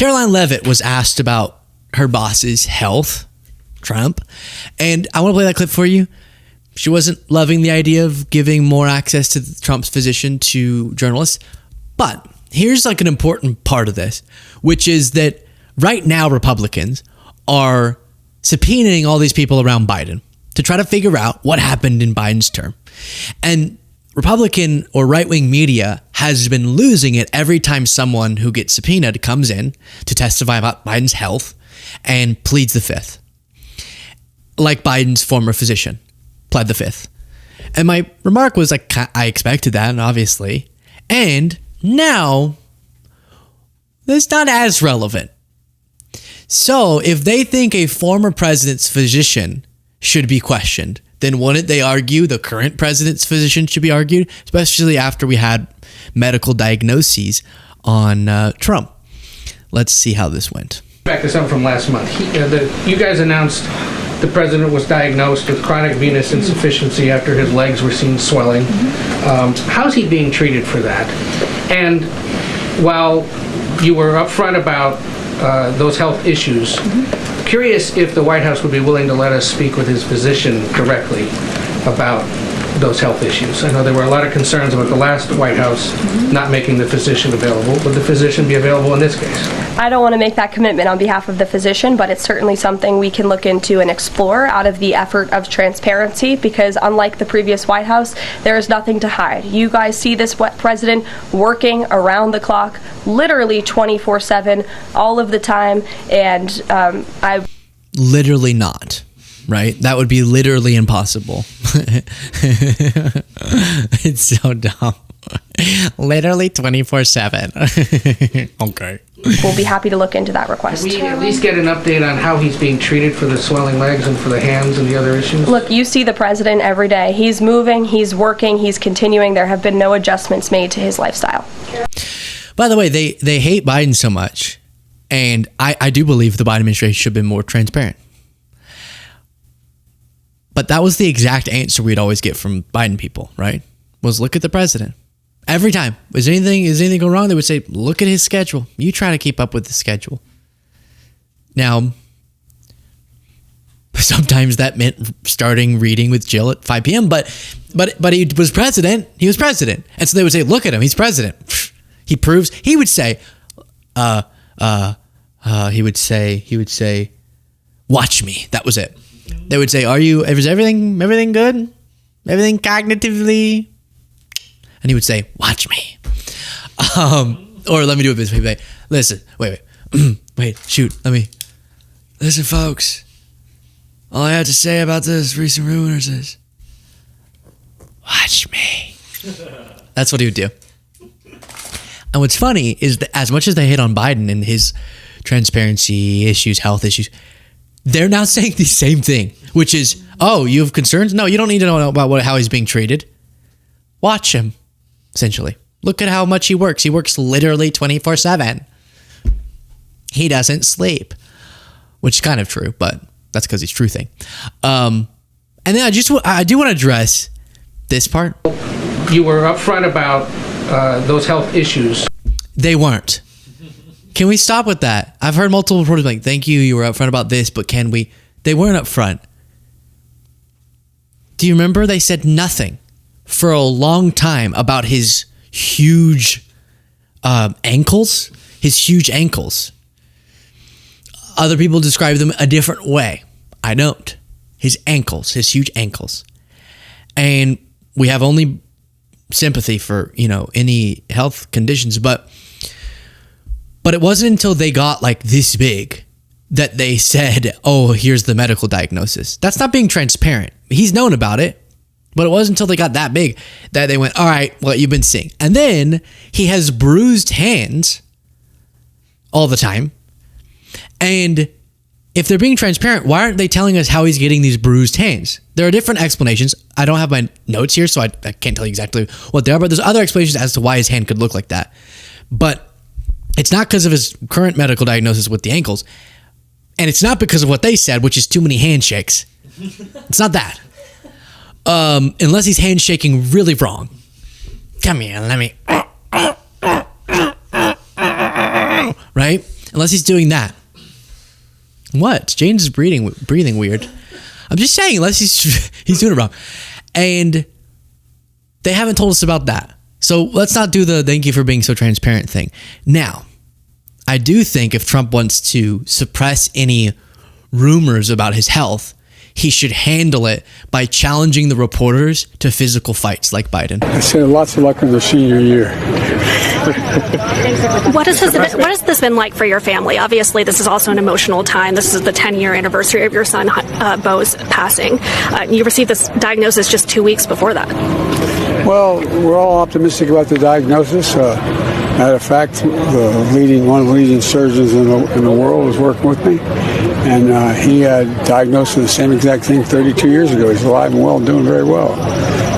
Karoline Leavitt was asked about her boss's health, Trump, and I want to play that clip for you. She wasn't loving the idea of giving more access to Trump's physician to journalists, but here's like an important part of this, which is that right now Republicans are subpoenaing all these people around Biden to try to figure out what happened in Biden's term. And Republican or right-wing media has been losing it every time someone who gets subpoenaed comes in to testify about Biden's health and pleads the fifth. Like Biden's former physician pled the fifth. And my remark was like, I expected that, obviously. And now, that's not as relevant. So if they think a former president's physician should be questioned, then wouldn't they argue the current president's physician should be argued, especially after we had medical diagnoses on Trump? Let's see how this went. Back to something from last month. You guys announced the president was diagnosed with chronic venous insufficiency after his legs were seen swelling. How's he being treated for that? And while you were upfront about those health issues, curious if the White House would be willing to let us speak with his physician directly about those health issues. I know there were a lot of concerns about the last White House not making the physician available. Would the physician be available in this case? I don't want to make that commitment on behalf of the physician, but it's certainly something we can look into and explore out of the effort of transparency, because unlike the previous White House, there is nothing to hide. You guys see this president working around the clock, literally 24/7, all of the time, and I... Literally not. Right? That would be literally impossible. It's so dumb. Literally 24/7. Okay. We'll be happy to look into that request. Can we at least get an update on how he's being treated for the swelling legs and for the hands and the other issues? Look, you see the president every day. He's moving, he's working, he's continuing. There have been no adjustments made to his lifestyle. By the way, they hate Biden so much, and I do believe the Biden administration should have been more transparent. But that was the exact answer we'd always get from Biden people, right? Was look at the president. Every time. Is anything going wrong? They would say, look at his schedule. You try to keep up with the schedule. Now, sometimes that meant starting reading with Jill at 5 p.m., but he was president. He was president. And so they would say, look at him. He's president. He proves. He would say, watch me. That was it. They would say, is everything good? Everything cognitively? And he would say, watch me. Or let me do it this way. Listen, wait, shoot, listen, folks. All I have to say about this recent rumors is, watch me. That's what he would do. And what's funny is that as much as they hate on Biden and his transparency issues, health issues, they're now saying the same thing, which is, oh, you have concerns? No, you don't need to know about how he's being treated. Watch him, essentially. Look at how much he works. He works literally 24/7. He doesn't sleep, which is kind of true, but that's because he's truthing. And then I do want to address this part. You were upfront about those health issues. They weren't. Can we stop with that? I've heard multiple reporters like, thank you were upfront about this, but can we? They weren't upfront. Do you remember? They said nothing for a long time about his huge ankles. His huge ankles. Other people describe them a different way. I don't. His ankles, his huge ankles. And we have only sympathy for, any health conditions, but it wasn't until they got like this big that they said, oh, here's the medical diagnosis. That's not being transparent. He's known about it, but it wasn't until they got that big that they went, all right, what you've been seeing. And then he has bruised hands all the time. And if they're being transparent, why aren't they telling us how he's getting these bruised hands? There are different explanations. I don't have my notes here, so I can't tell you exactly what they are, but there's other explanations as to why his hand could look like that. But it's not because of his current medical diagnosis with the ankles. And it's not because of what they said, which is too many handshakes. It's not that. Unless he's handshaking really wrong. Come here, let me... Right? Unless he's doing that. What? James is breathing weird. I'm just saying, unless he's doing it wrong. And they haven't told us about that. So let's not do the thank you for being so transparent thing. Now, I do think if Trump wants to suppress any rumors about his health, he should handle it by challenging the reporters to physical fights like Biden. I say lots of luck in the senior year. What has this been like for your family? Obviously, this is also an emotional time. This is the 10-year anniversary of your son, Bo's passing. You received this diagnosis just 2 weeks before that. Well, we're all optimistic about the diagnosis. Matter of fact, one of the leading surgeons in the world is working with me. And he had diagnosed with the same exact thing 32 years ago. He's alive and well, doing very well.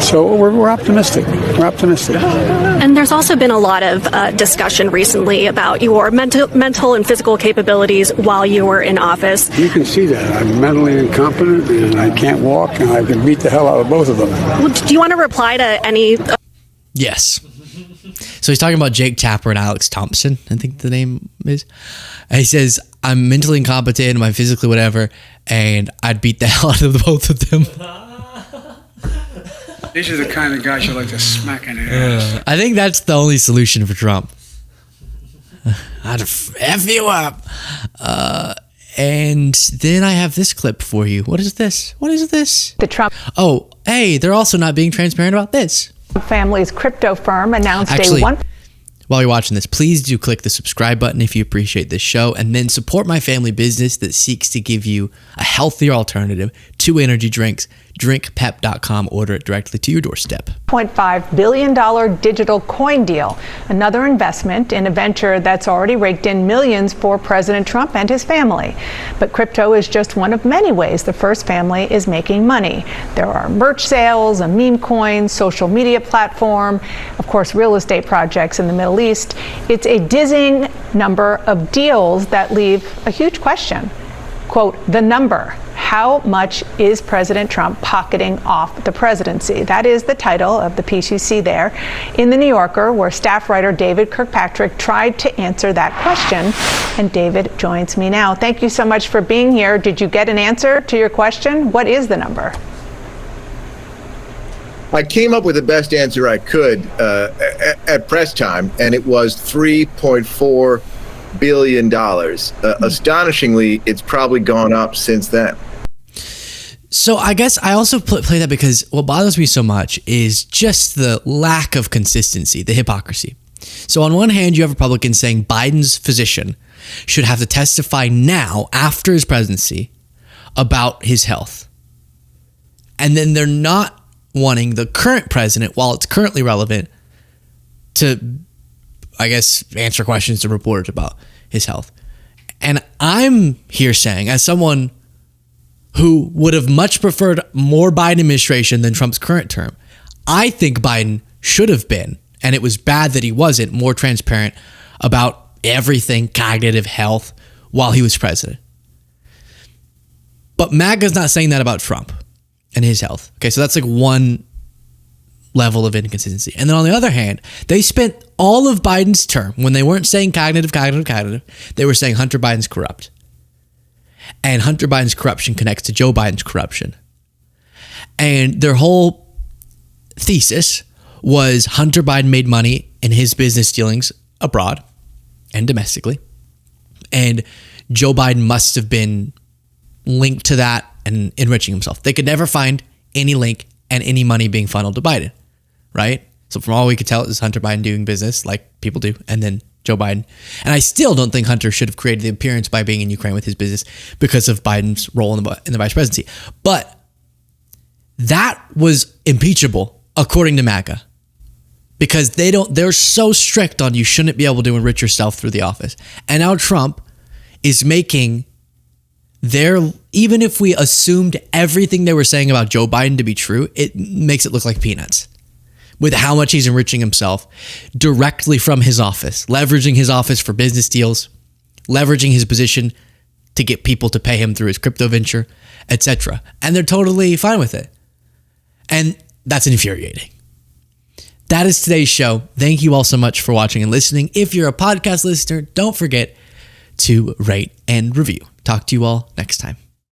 So we're optimistic. We're optimistic. And there's also been a lot of discussion recently about your mental and physical capabilities while you were in office. You can see that. I'm mentally incompetent, and I can't walk, and I can beat the hell out of both of them. Well, do you want to reply to any... Yes. So he's talking about Jake Tapper and Alex Thompson, I think the name is. And he says, I'm mentally incompetent, I'm physically whatever, and I'd beat the hell out of the both of them. These are the kind of guys you like to smack in the ass. I think that's the only solution for Trump. I'd F you up. And then I have this clip for you. What is this? The Trump Oh, hey, they're also not being transparent about this. family's crypto firm announced Actually, a one. while you're watching this, please do click the subscribe button if you appreciate this show, and then support my family business that seeks to give you a healthier alternative to energy drinks. DrinkPep.com. Order it directly to your doorstep. $1.5 billion digital coin deal, another investment in a venture that's already raked in millions for President Trump and his family. But crypto is just one of many ways the First family is making money. There are merch sales, a meme coin, social media platform, of course, real estate projects in the Middle East. It's a dizzying number of deals that leave a huge question. Quote, the number. How much is President Trump pocketing off the presidency? That is the title of the piece you see there in The New Yorker, where staff writer David Kirkpatrick tried to answer that question. And David joins me now. Thank you so much for being here. Did you get an answer to your question? What is the number? I came up with the best answer I could at press time, and it was $3.4 billion. Astonishingly, it's probably gone up since then. So I guess I also play that because what bothers me so much is just the lack of consistency, the hypocrisy. So on one hand, you have Republicans saying Biden's physician should have to testify now after his presidency about his health. And then they're not wanting the current president, while it's currently relevant, to, I guess, answer questions to reporters about his health. And I'm here saying, as someone who would have much preferred more Biden administration than Trump's current term, I think Biden should have been, and it was bad that he wasn't, more transparent about everything cognitive health while he was president. But MAGA's not saying that about Trump and his health. Okay, so that's like one level of inconsistency. And then on the other hand, they spent all of Biden's term, when they weren't saying cognitive, they were saying Hunter Biden's corrupt. And Hunter Biden's corruption connects to Joe Biden's corruption. And their whole thesis was Hunter Biden made money in his business dealings abroad and domestically. And Joe Biden must have been linked to that and enriching himself. They could never find any link and any money being funneled to Biden, right? So from all we could tell, it was Hunter Biden doing business like people do, and then Joe Biden. And I still don't think Hunter should have created the appearance by being in Ukraine with his business because of Biden's role in the vice presidency. But that was impeachable, according to MAGA, because they're so strict on you shouldn't be able to enrich yourself through the office. And now Trump is making even if we assumed everything they were saying about Joe Biden to be true, it makes it look like peanuts with how much he's enriching himself directly from his office, leveraging his office for business deals, leveraging his position to get people to pay him through his crypto venture, etc. And they're totally fine with it. And that's infuriating. That is today's show. Thank you all so much for watching and listening. If you're a podcast listener, don't forget to rate and review. Talk to you all next time.